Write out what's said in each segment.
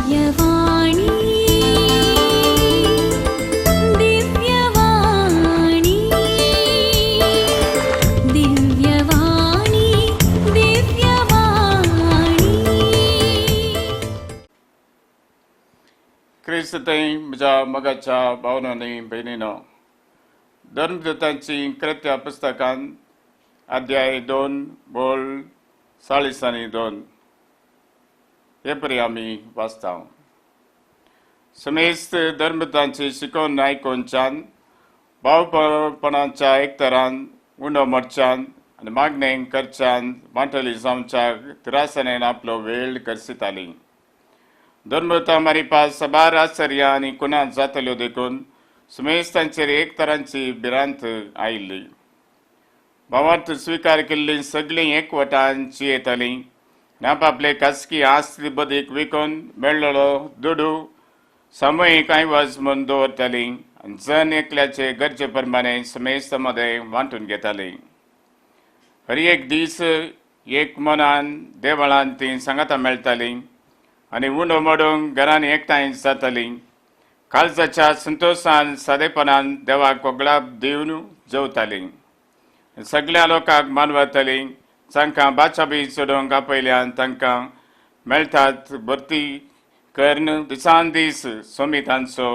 दिव्यवाणी दिव्यवाणी दिव्यवाणी दिव्यवाणी क्रिस्तताई म्हज्या मगाच्या भावनांनी बहिणीनो धर्मदूतांची कृत्या पुस्तकान अध्याय 2 बोल 42 हे परी आमी वाचता. समेस्त धर्मदूतांची शिकवण आयकोनच्यान भावपणाच्या एकतरान उंडो मोडच्यान आनी मागणें करच्यान वांटली जावच्या तिरासनेन आपलो वेळ करसिताली. धर्मदूतां मारिपा सबार आश्चर्य आनी कुणां जातल्यो देखून समेस्तांचेर एक तरांची भिरांत आयिल्ली. भावार्थ स्विकार केल्लीं सगळीं एकवटांची येतालीं आनी आपआपले खासगी आस्ती बदीक विकून मेळ्ळलो दुडू सामुहीक आयवाज म्हूण दवरतालीं आनी जन एकल्याचे गरजे प्रमाणे समेस्त मदें वांटून घेतालीं. हर एक दीस एक मनान देवळांत तीं सांगाता मेळटालीं आनी उंडो मोडूंक घरांनी एकठांय जातालीं. काळजाच्या संतोशान सादेपणान देवाक वगळाप दिवन जेवतालीं. सगळ्या लोकांक मानवतालीं. जांकां बाचाबी सोडूंक आपयल्यान तांकां मेळटात भरती कर्ण दिसान दीस सोमितांचो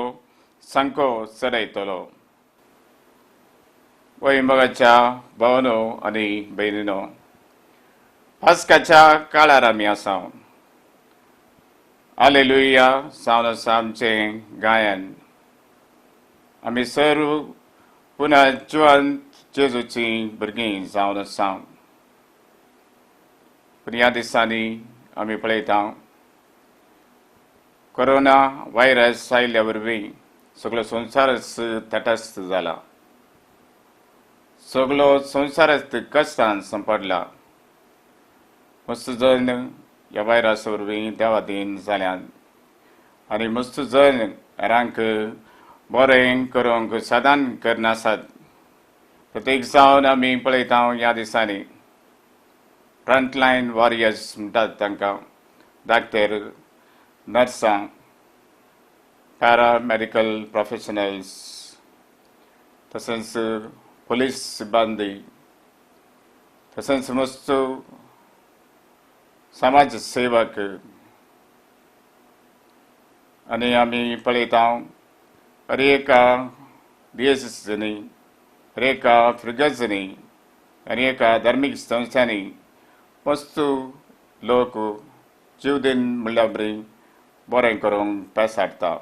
सांको चडयतलो. वय मगाच्या भावनो आनी भयणीनो, पास्काच्या काळार आमी आसा. हालेलुया जावन आसा आमचें गायन. आमी सर्व पुना जिवंत जेजूचीं भुरगीं जावन आसा. पूण ह्या दिसांनी आमी पळयता कोरोना व्हायरस आयिल्ल्या वरवीं सगळो संवसारच तटस्थ जाला. सगळो संवसारच कश्टान संपडला. मस्त जण ह्या व्हायरस वरवीं देवाधीन जाल्यात आनी मस्त जण हेरांक बरें करूंक सदान करनासात. प्रत्येक जावन आमी पळयता ह्या दिसांनी फ्रंटलायन वॉरियर्स म्हणटात तांकां, डाक्टर, नर्सां, पॅरामेडिकल प्रोफेशनल्स, तशेंच पुलीस सिब्बंदी, तशेंच मस्त समाज सेवक आनी आमी पळयता हर एका दियेसनी, हर एका फ्रिगजनी, हर एका धार्मीक संस्थांनी मस्त लोक जीव दिन म्हणल्या बरी बरें करूंक पेसाडटा.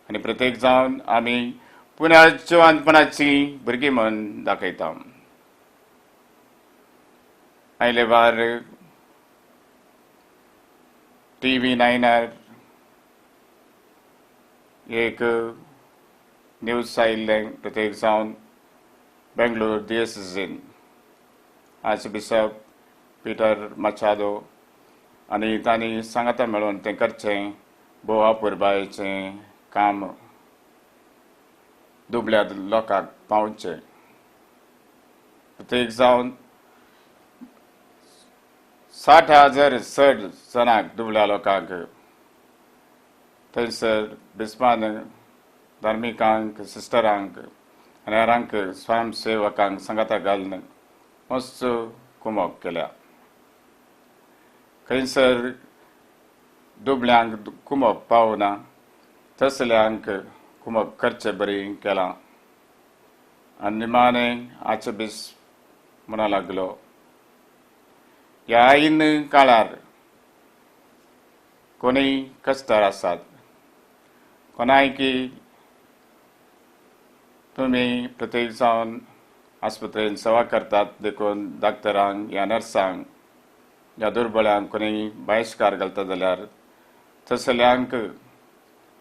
आनी प्रत्येक जावन आमी पुनर्जिवंतपणाची भुरगीं म्हूण दाखयता. आयले वार TV9 एक न्यूज आयिल्लें प्रत्येक जावन बेंगलोर दियेसीन आर्चबिशप पीटर मचादो आनी तांणी सांगाता मेळून तें करचें बोवा पुरबायेचें काम दुबळ्या लोकांक पावचें. प्रत्येक जावन 60,000 चड जणांक दुबळ्या लोकांक थंयसर बिस्मान धार्मिकांक, सिस्टरांक आनी हेरांक स्वयंसेवकांक सांगाता घालून मस्त कुमक केल्या. खंयसर दुबळ्यांक कुमक पावना तसल्यांक कुमक करचें बरी केलां. आनी निमाणें आर्चबिशप म्हणूंक लागलो, ह्या आईन काळार कोणीय कश्टार आसात, कोणायकी तुमी प्रत्येक जावन आस्पत्रेन सेवा करतात देखून डाक्टरांक या नर्सांक या दुर्बळ्यांक कोणीय बहिश्कार घालता जाल्यार तसल्यांक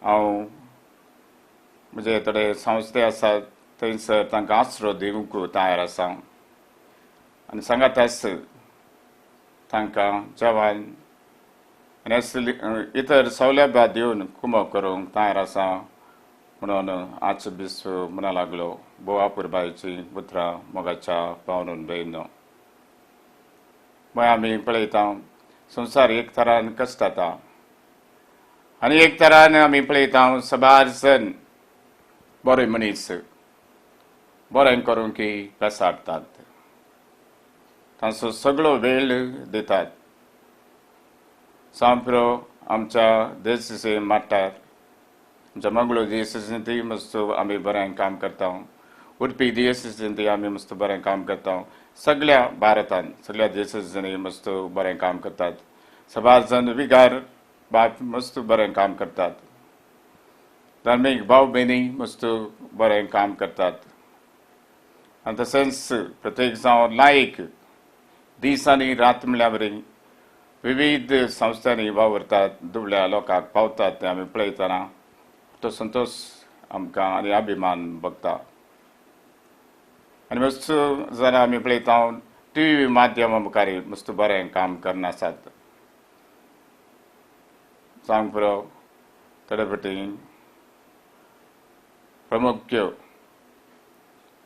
हांव म्हजे थोडे संस्थे आसात थंयसर तांकां आसरो दिवंक तयार आसा. आनी सांगातास तांकां जेवण आनी इतर सवलभ्यां दिवन कुमक करूंक तयार आसा म्हणून आर्चबिशप म्हणूंक लागलो. बोवा पुरबायची उतरां मोगाच्या पावनून बेयनो. आमी पळयता संवसार एक तरान कश्ट जाता. आनी एक तरान आमी पळयता सबार जण बरे मनीस बरें करूंक पेसाडटात, तांचो सगळो वेळ दितात. सांप्रो आमच्या देशचे माट्टार आमच्या मंगळूर देशचे मस्त आमी बरें काम करता, उडपी देशचे आमी मस्त बरें काम करता, सगळ्या भारतान सगळ्या देशाचे मस्त बरें काम करतात. सबार जण विगार बाप मस्त बरें काम करतात. धार्मीक भाव भयणी मस्त बरें काम करतात. आनी तशेंच प्रत्येक जावं लायक दीस आनी रात म्हणल्या बरी विविध संस्थांनी वावरतात, दुबळ्या लोकांक पावतात ते आमी पळयतना तो संतोष आमकां आनी अभिमान भोगता. आनी मस्त जाणां आमी पळयता टीव्ही माध्यमा मुखार मस्त बरें काम करना आसात. सांग पुरो थोडे फावटी प्रमुख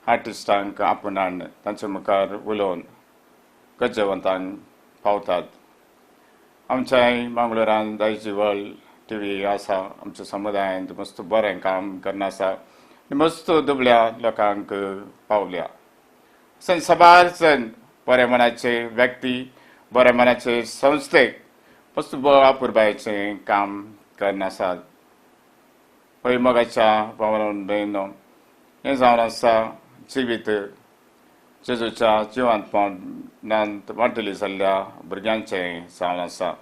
आर्टिस्टांक आपणान तांचे मुखार उलोवन गज्जेवंतांक पावतात. आमच्याय मंगळुरान जायची वर्ल्ड टीव्ही आसा, आमच्या समुदायांत मस्त बरें काम करना आसा, मस्त दुबळ्या लोकांक पावल्या. सबार जण बरे मनाचे व्यक्ती बरे मनाचे संस्थेक मस्त अपुरबायेचें काम करना आसात. पळय मोगाच्या भावन भयणो हें जावन आसा जिवीत जेजूच्या जिवंतपणांत वांटली जाल्ल्या भुरग्यांचें जावन आसा.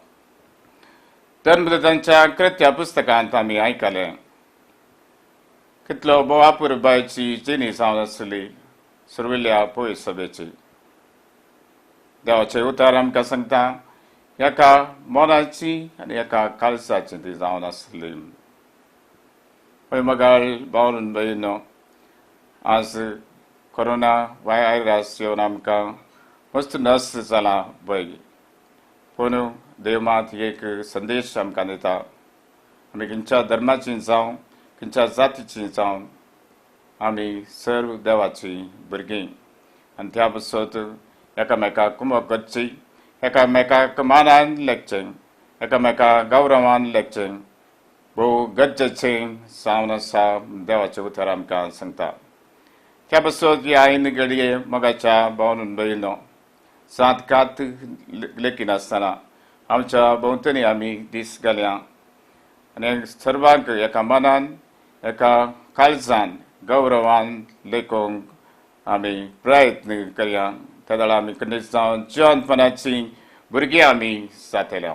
धर्मदूतांच्या कृत्या पुस्तकांत आमी आयकलें कितलो अपुरबायेची जिणी जावन आसली सुरविल्ल्या पळय सभेची. देवाचें उतर आमकां सांगता एका मोनाची आनी एका काळजाची ती जावन आसली. पळय मोगाळ भावन भयणो, आज कोरोना वायरस येवन आमकां मस्त नस जाला पळय, पूण देव मात एक संदेश आमकां दिता. आमी खंयच्या धर्माची जावं खंयच्या जातीची जावं आमी सर्व देवाची भुरगीं आनी त्या पासत एकामेकाक कुमक करची, एकामेकाक मानान लेखचें, एकामेकाक गौरवान लेखचें भोव गरजेचें जावन आसा देवाचें उतर आमकां सांगता. त्या पासत ह्या घडये मोगाच्या भावन भयणो सातकात लेखीन आसतना आमच्या भोंवतणी आमी दीस घालया आनी सर्वांक एका मनान एका काळजान गौरवान लेखूंक आमी प्रयत्न करया. त्या वेळा आमी खंडीत जावन जिवंतपणाची भुरगीं आमी जातल्या.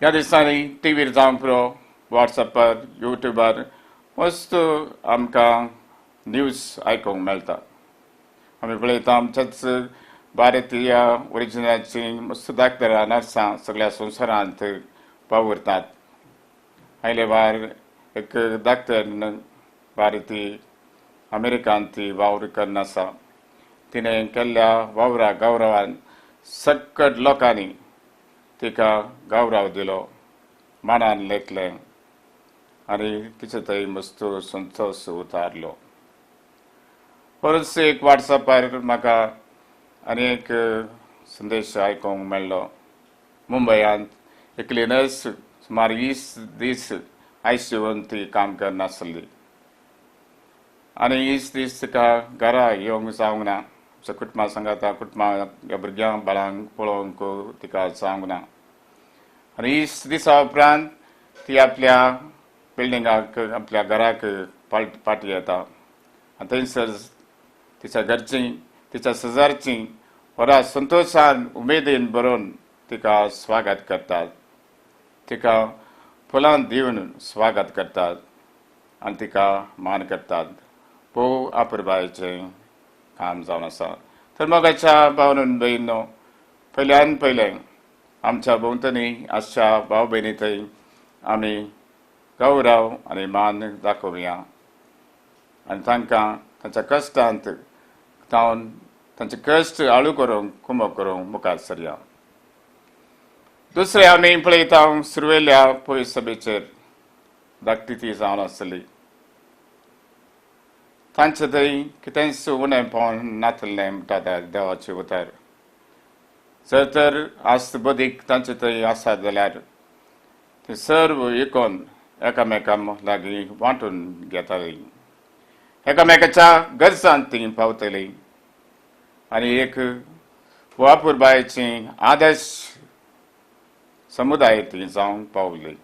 ह्या दिसांनी टीव्हीर जावंक पुरो, वॉट्सॅपार, युट्यूबार मस्त आमकां न्यूज आयकूंक मेळटा. आमी पळयता आमच्याच भारतीय ओरिजिनाची मस्त दाखतरां नर्सां सगळ्या संवसारांत वावुरतात. आयले वार एक दाक्तर भारतीय अमेरिकांत ती वावर करना आसा. तिणें केल्ल्या वावरा गौरवान सकट लोकांनी तिका गौरव दिलो, मानान लेखलें आनी तिचे थंय मस्त संतोश उतारलो. परस एक वॉट्सॅपार म्हाका आनी एक संदेश आयकूंक मेळ्ळो. मुंबयांत एक क्लिनर्स सुमार 20 दीस आयसीयूंत ती काम करना आसली आनी 20 दीस तिका घरा येवंक जावंक ना. कुटुंबा सांगाता कुटुंबाक ह्या भुरग्यांक बाळांक पळोवंक तिका जावंक ना. आनी 20 दिसा उपरांत ती आपल्या बिल्डिंगाक आपल्या घराक पाटी येता आनी थंयसर तिच्या घरचीं तिच्या शेजारचीं बऱ्या संतोशान उमेदीन बरोवन तिका स्वागत करतात, तिका फुलां दिवन स्वागत करतात आनी तिका मान करतात. भोव अपुरबायेचें काम जावन आसा. तर मोगाच्या भावन भयणो, पयल्यान पयलें आमच्या भोंवतणी आसच्या भाव भयणी थंय आमी गौरव आनी मान दाखोवया आनी तांकां तांच्या कश्टांत तांचे कश्ट आळू करूंक कुमक करूंक मुखार सरया. दुसरें आमी पळयता सुरवेल्या पयस सभेचेर धाकटी ती जावन आसली. तांचे थंय कितेंच उणेंपण नासलें म्हणटा देवाचें उतर. जर तर आस्त बदीक तांचे थंय आसा जाल्यार ते सर्व एकूण एकामेकां लागीं वांटून घेतालीं, एकामेकाच्या गरजांक तीं पावतलीं आनी एक वापुरबायेची आदर्श समुदाय तीं जावंक पावली.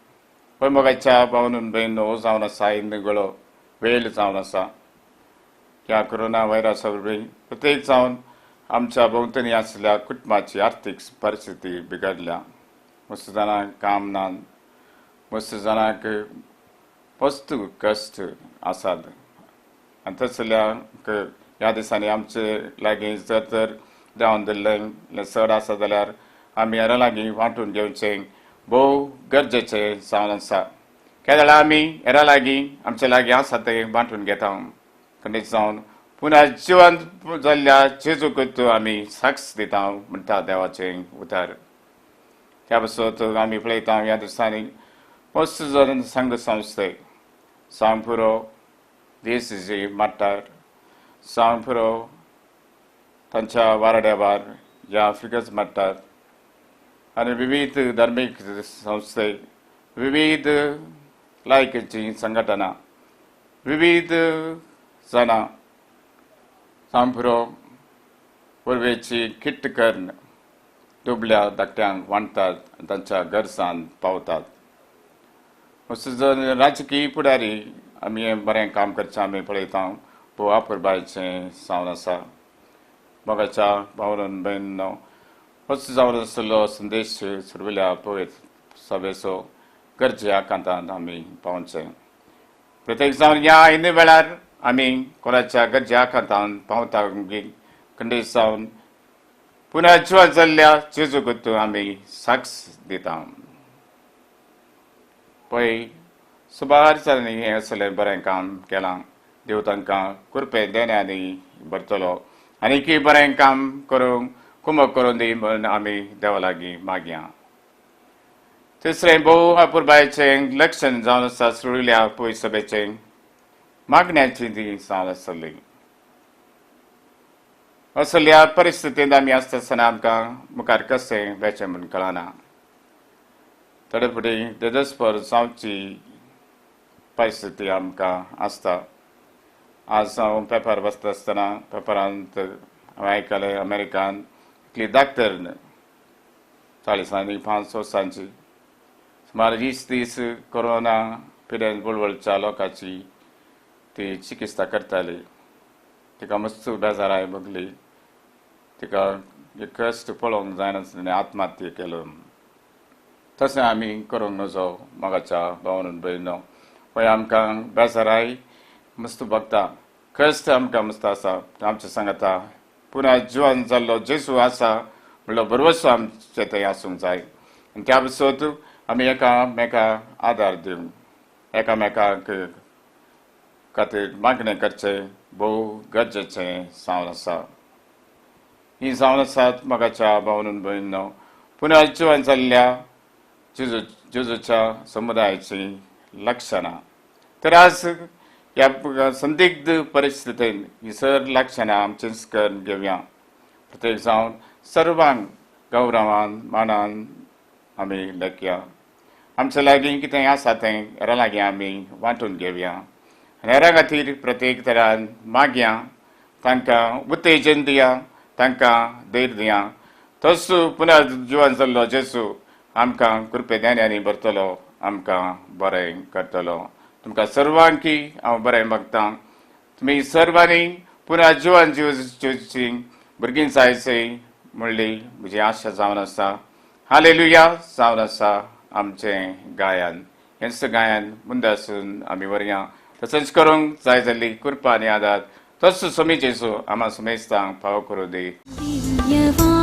पळय मोगाच्या भावन भयणो जावन आसा निगळो वेळ जावन आसा. ह्या कोरोना व्हायरसा वरवीं प्रत्येक जावन आमच्या भोंवतणी आसलेल्या कुटुंबाची आर्थीक परिस्थिती बिगडल्या. मस्त जाणांक काम ना, मस्त जाणांक वस्तू कश्ट आसात आनी तसल्यांक ह्या दिसांनी आमचे लागीं जर तर जावन दिल्लें चड आसा जाल्यार आमी हेरां लागीं वांटून घेवचें भोव गरजेचें जावन आसा. केन्ना आमी हेरां लागीं आमचे लागीं आसा तें वांटून घेता. खंडीत जावन पुना जिवंत जाल्ल्या जेजूक आमी साक्ष दिता म्हणटा देवाचें उतर. त्या पासत आमी पळयता ह्या दिसांनी मस्त जण संघ संस्थे सांग पुरो देसी माट्टार सांग पुरो तांच्या वारड्यावार ह्या फिगर्स माट्टार आनी विविध धार्मीक संस्थे, विविध लायकीची संघटना, विविध जाणां सांग पुरो वरवेची किट्ट करून दुबळ्या धाकट्यांक वांटतात आनी तांच्या गरजांक पावतात. मस्त जर राजकीय फुडारी आमी हें बरें काम करचें आमी पळयता भोव वापुरबायेचें जावन आसा. मोगाच्या भावन भयणो मस्त जावन आसलो संदेश सुरविल्या पळयत सभेचो गरजे आकांतान आमी पावचें. प्रत्येक जावन ह्या आयने वेळार आमी कोणाच्या गरजे आकांतान पावता खंडीत जावन पुना जिवंत जाल्ल्या जेजूक आमी साक्ष दिता. पळय सुबार जाणी हें असलें बरें काम केलां. देव तांकां कृपेन देण्यानी भरतलो आनीकय बरें काम करूंक कुमक करून दी म्हूण आमी देवा लागीं मागया. तिसरें भोव वापुरबायेचें लक्षण जावन आसा सुरविल्या पळय सभेचें मागण्याची ती जावन आसली. असल्या परिस्थितींत आमी आसता आसतना आमकां मुखार कशें वचचें म्हूण कळना. थोडे फुडें देदस्पर जावची परिस्थिती आमकां आसता. आज हांव पेपर वाचता आसतना पेपरांत हांवें आयकलें अमेरिकान इतली धाकतर 40-5 वर्सांची सुमार 20 दीस कोरोना पिडेन वळवळच्या लोकांची ती चिकित्सा करताली. तिका मस्त बेजाराय भोगली. तिका कश्ट पळोवंक जायनासलें आत्महत्या केलो. तशें आमी करूंक नजो मोगाच्या भावन भयणो. पळय आमकां बेजाराय मस्त भोगता, कश्ट आमकां मस्त आसा. आमचें सांगता पुना जिवंत जाल्लो जेजू आसा म्हणलो भरवसो आमचे थंय आसूंक जाय. आनी त्या पासत आमी एकामेकाक आदार दिवंक, एकामेकाक खातीर मागणें करचें भोव गरजेचें जावन आसा. ही जावन आसात मोगाच्या भावन भयणो पुना जिवंत जाल्ल्या जेजूच्या समुदायाची लक्षणां. तर आज ह्या संदिग्ध परिस्थितीन ही सर लक्षणां आमचें करून घेवया. प्रत्येक जावन सर्वांक गौरवान मानान आमी लेखया. आमचे लागीं कितें आसा तें हेरां लागीं आमी वांटून घेवया. हेरां खातीर प्रत्येक तरान मागया, तांकां उत्तेजन दिया, तांकां धैर्य दिया. तसो पुना जिवंत जाल्लो जेजू आमकां कृपे देण्यानी भरतलो, आमकां बरें करतलो. तुमकां सर्वांकी हांव बरें मागतां. तुमी सर्वांनी पुना जिवंत जेजूची भुरगीं जायचीं म्हणली म्हजी आशा जावन आसा. हालेलुया जावन आसा आमचें गायन. हेंच गायन मुंदासून आमी व्हरया. तशेंच करूंक जाय जाल्ली कृपा आनी आदार तसो समी जेजू आम्हा समेस्तांक फावो करूं दी. दिव्यवाणी